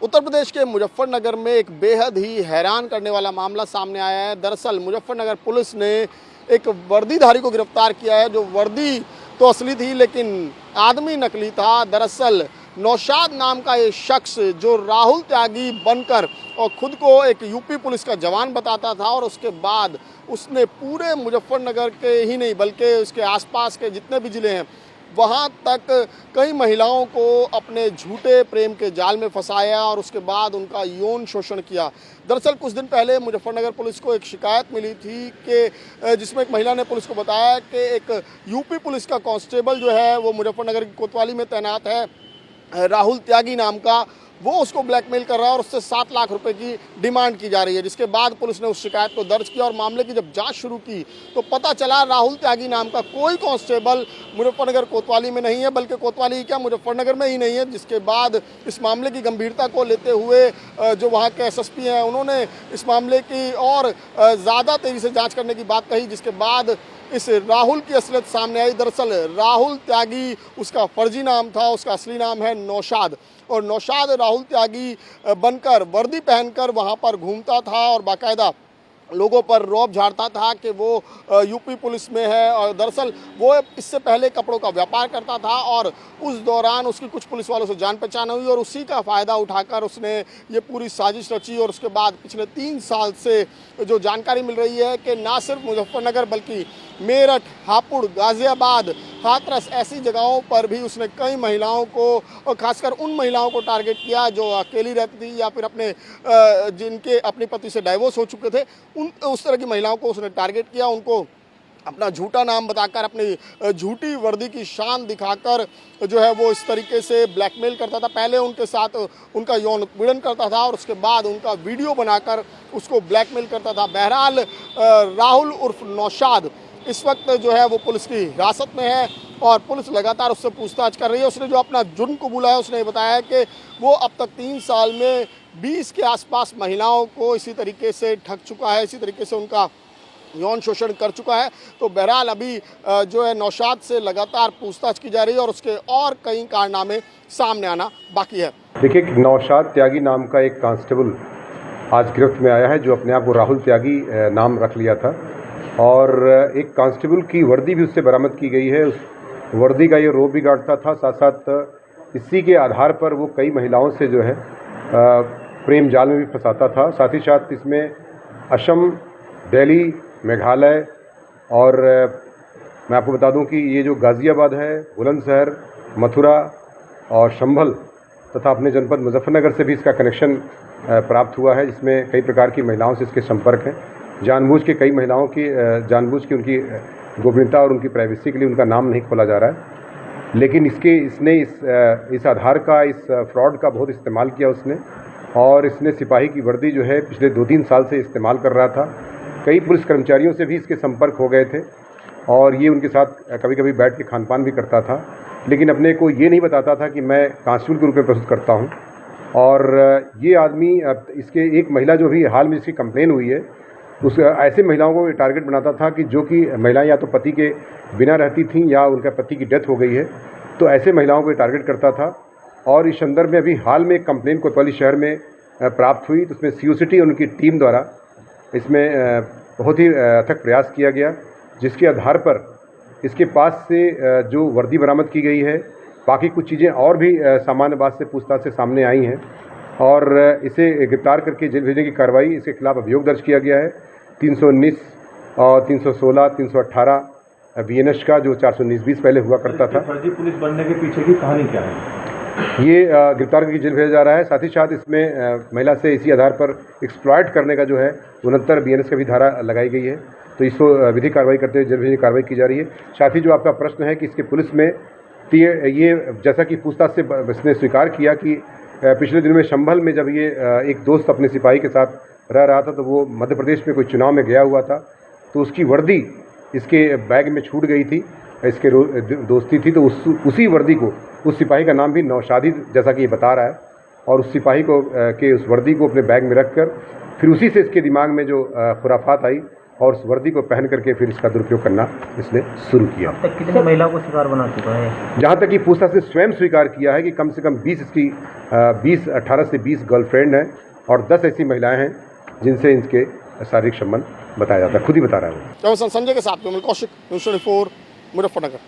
उत्तर प्रदेश के मुजफ्फरनगर में एक बेहद ही हैरान करने वाला मामला सामने आया है। दरअसल मुजफ्फरनगर पुलिस ने एक वर्दीधारी को गिरफ्तार किया है, जो वर्दी तो असली थी लेकिन आदमी नकली था। दरअसल नौशाद नाम का ये शख्स जो राहुल त्यागी बनकर और खुद को एक यूपी पुलिस का जवान बताता था, और उसके बाद उसने पूरे मुजफ्फरनगर के ही नहीं बल्कि उसके आसपास के जितने भी ज़िले हैं वहाँ तक कई महिलाओं को अपने झूठे प्रेम के जाल में फंसाया और उसके बाद उनका यौन शोषण किया। दरअसल कुछ दिन पहले मुजफ्फरनगर पुलिस को एक शिकायत मिली थी कि जिसमें एक महिला ने पुलिस को बताया कि एक यूपी पुलिस का कांस्टेबल जो है वो मुजफ्फरनगर की कोतवाली में तैनात है, राहुल त्यागी नाम का, वो उसको ब्लैकमेल कर रहा है और उससे 7 लाख रुपए की डिमांड की जा रही है। जिसके बाद पुलिस ने उस शिकायत को दर्ज किया और मामले की जब जांच शुरू की तो पता चला राहुल त्यागी नाम का कोई कांस्टेबल मुजफ्फरनगर कोतवाली में नहीं है, बल्कि कोतवाली क्या मुजफ्फरनगर में ही नहीं है। जिसके बाद इस मामले की गंभीरता को लेते हुए जो वहाँ के एसएसपी हैं उन्होंने इस मामले की और ज़्यादा तेज़ी से जाँच करने की बात कही, जिसके बाद इस राहुल की असलियत सामने आई। दरअसल राहुल त्यागी उसका फर्जी नाम था, उसका असली नाम है नौशाद, और नौशाद राहुल त्यागी बनकर वर्दी पहनकर वहाँ पर घूमता था और बाकायदा लोगों पर रौब झाड़ता था कि वो यूपी पुलिस में है। और दरअसल वो इससे पहले कपड़ों का व्यापार करता था और उस दौरान उसकी कुछ पुलिस वालों से जान पहचान हुई और उसी का फ़ायदा उठाकर उसने ये पूरी साजिश रची। और उसके बाद पिछले 3 साल से जो जानकारी मिल रही है कि ना सिर्फ मुजफ्फरनगर बल्कि मेरठ, हापुड़, गाज़ियाबाद, हाथरस ऐसी जगहों पर भी उसने कई महिलाओं को और ख़ासकर उन महिलाओं को टारगेट किया जो अकेली रहती थी या फिर अपने जिनके अपने पति से डाइवोर्स हो चुके थे, उस तरह की महिलाओं को उसने टारगेट किया। उनको अपना झूठा नाम बताकर, अपनी झूठी वर्दी की शान दिखाकर जो है वो इस तरीके से ब्लैकमेल करता था। पहले उनके साथ उनका यौन उत्पीड़न करता था और उसके बाद उनका वीडियो बनाकर उसको ब्लैकमेल करता था। बहरहाल राहुल उर्फ नौशाद इस वक्त जो है वो पुलिस की हिरासत में है और पुलिस लगातार उससे पूछताछ कर रही है। उसने जो अपना जुर्म कबूला है उसने बताया है कि वो अब तक 3 साल में 20 के आसपास महिलाओं को इसी तरीके से ठग चुका है, इसी तरीके से उनका यौन शोषण कर चुका है। तो बहरहाल अभी जो है नौशाद से लगातार पूछताछ की जा रही है और उसके और कई कारनामे सामने आना बाकी है। देखिए, नौशाद त्यागी नाम का एक कांस्टेबल आज गिरफ्त में आया है जो अपने आप को राहुल त्यागी नाम रख लिया था, और एक कांस्टेबल की वर्दी भी उससे बरामद की गई है। उस वर्दी का ये रोब भी गाड़ता था, साथ साथ इसी के आधार पर वो कई महिलाओं से जो है प्रेम जाल में भी फंसाता था। साथ ही साथ इसमें असम, दिल्ली, मेघालय और मैं आपको बता दूं कि ये जो गाज़ियाबाद है, बुलंदशहर, मथुरा और संभल तथा अपने जनपद मुजफ्फरनगर से भी इसका कनेक्शन प्राप्त हुआ है, जिसमें कई प्रकार की महिलाओं से इसके संपर्क हैं। जानबूझ के कई महिलाओं की उनकी गोपनीयता और उनकी प्राइवेसी के लिए उनका नाम नहीं खोला जा रहा है, लेकिन इसने इस आधार का, इस फ्रॉड का बहुत इस्तेमाल किया उसने, और इसने सिपाही की वर्दी जो है पिछले 2-3 साल से इस्तेमाल कर रहा था। कई पुलिस कर्मचारियों से भी इसके संपर्क हो गए थे और ये उनके साथ कभी कभी बैठ के खानपान भी करता था, लेकिन अपने को ये नहीं बताता था कि मैं कांस्टेबल के रूप में प्रस्तुत करता हूँ। और ये आदमी, इसके एक महिला जो भी हाल में इसकी कंप्लेन हुई है, उस ऐसे महिलाओं को टारगेट बनाता था कि जो कि महिलाएं या तो पति के बिना रहती थीं या उनका पति की डेथ हो गई है, तो ऐसे महिलाओं को टारगेट करता था। और इस संदर्भ में अभी हाल में एक कंप्लेन कोतवाली शहर में प्राप्त हुई, तो उसमें सीओसिटी और उनकी टीम द्वारा इसमें बहुत ही अथक प्रयास किया गया, जिसके आधार पर इसके पास से जो वर्दी बरामद की गई है, बाकी कुछ चीज़ें और भी सामान्य बात से पूछताछ से सामने आई हैं और इसे गिरफ्तार करके जेल भेजने की कार्रवाई, इसके खिलाफ अभियोग दर्ज किया गया है 319 और 316, 318 बीएनएस का, जो 419-20 पहले हुआ करता था। फर्जी पुलिस बनने के पीछे की कहानी क्या है? ये गिरफ्तार करके जेल भेजा जा रहा है। साथ ही साथ इसमें महिला से इसी आधार पर एक्सप्लॉयट करने का जो है 69 बीएनएस का भी धारा लगाई गई है, तो इसको विधिक कार्रवाई करते हुए जेल भेजने की कार्रवाई की जा रही है। साथ ही जो आपका प्रश्न है कि इसके पुलिस में, ये जैसा कि पूछताछ से इसने स्वीकार किया कि पिछले दिनों में संभल में जब ये एक दोस्त अपने सिपाही के साथ रह रहा था, तो वो मध्य प्रदेश में कोई चुनाव में गया हुआ था, तो उसकी वर्दी इसके बैग में छूट गई थी, इसके दोस्ती थी, तो उसी वर्दी को, उस सिपाही का नाम भी नौशादी जैसा कि ये बता रहा है, और उस सिपाही को उस वर्दी को अपने बैग में रख कर फिर उसी से इसके दिमाग में जो खुराफात आई और उस वर्दी को पहन करके फिर इसका दुरुपयोग करना इसने शुरू किया। तक कितनी महिलाओं को शिकार बना चुका है? जहाँ तक कि पूछताछ से स्वयं स्वीकार किया है कि कम से कम 18 से 20 गर्लफ्रेंड हैं और 10 ऐसी महिलाएं हैं जिनसे इनके शारीरिक संबंध बताया जाता है, खुद ही बता रहा है वो। संजय के साथ कौशिक, न्यूज़ 24, मुजफ्फरनगर।